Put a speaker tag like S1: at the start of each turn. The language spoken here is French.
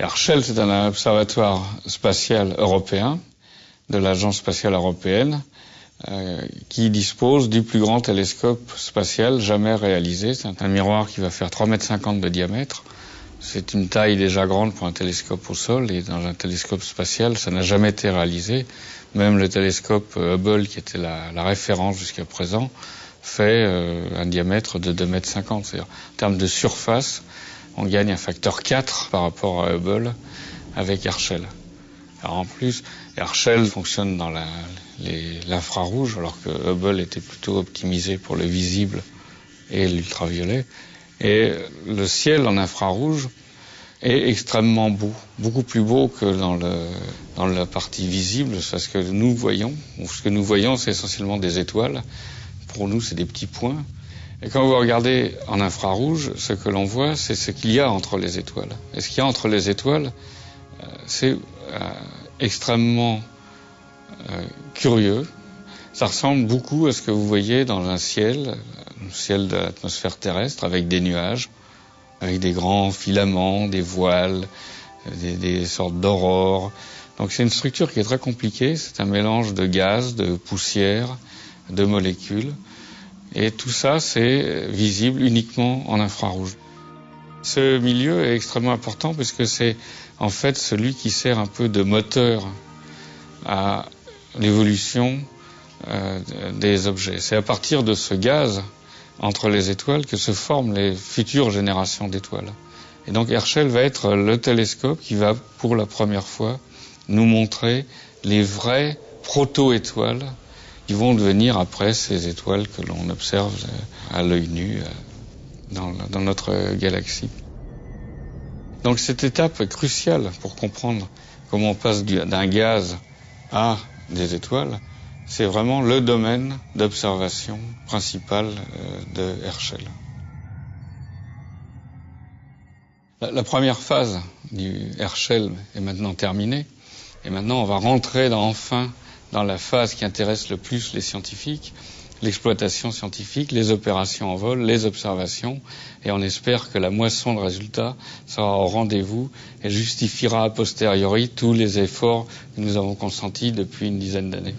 S1: Herschel, c'est un observatoire spatial européen de l'Agence spatiale européenne qui dispose du plus grand télescope spatial jamais réalisé. C'est un miroir qui va faire 3,50 m de diamètre. C'est une taille déjà grande pour un télescope au sol, et dans un télescope spatial, ça n'a jamais été réalisé. Même le télescope Hubble, qui était la référence jusqu'à présent, fait un diamètre de 2,50 m. C'est-à-dire, en termes de surface, on gagne un facteur 4 par rapport à Hubble avec Herschel. Alors en plus, Herschel fonctionne dans l'infrarouge, alors que Hubble était plutôt optimisé pour le visible et l'ultraviolet. Et le ciel en infrarouge est extrêmement beau, beaucoup plus beau que dans la partie visible, parce que nous voyons. Ce que nous voyons, c'est essentiellement des étoiles. Pour nous, c'est des petits points. Et quand vous regardez en infrarouge, ce que l'on voit, c'est ce qu'il y a entre les étoiles. Et ce qu'il y a entre les étoiles, c'est extrêmement curieux. Ça ressemble beaucoup à ce que vous voyez dans un ciel, le ciel de l'atmosphère terrestre, avec des nuages, avec des grands filaments, des voiles, des sortes d'aurores. Donc c'est une structure qui est très compliquée. C'est un mélange de gaz, de poussière, de molécules. Et tout ça, c'est visible uniquement en infrarouge. Ce milieu est extrêmement important puisque c'est en fait celui qui sert un peu de moteur à l'évolution des objets. C'est à partir de ce gaz entre les étoiles que se forment les futures générations d'étoiles. Et donc Herschel va être le télescope qui va pour la première fois nous montrer les vraies proto-étoiles qui vont devenir après ces étoiles que l'on observe à l'œil nu dans notre galaxie. Donc cette étape est cruciale pour comprendre comment on passe d'un gaz à des étoiles. C'est vraiment le domaine d'observation principal de Herschel. La première phase du Herschel est maintenant terminée. Et maintenant, on va rentrer enfin dans la phase qui intéresse le plus les scientifiques, l'exploitation scientifique, les opérations en vol, les observations. Et on espère que la moisson de résultats sera au rendez-vous et justifiera a posteriori tous les efforts que nous avons consentis depuis une dizaine d'années.